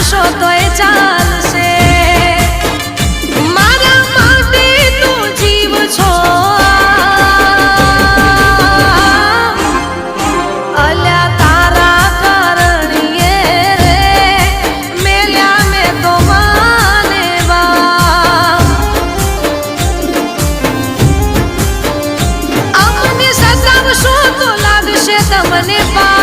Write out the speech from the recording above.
મારશો તોય ચાલશે મારા માટે તું જીવ છો અલ્યા તારા કરણીએ રે મેલ્યા મેં તો માને બા અમને સતાવશો તો લાગશે તમને પા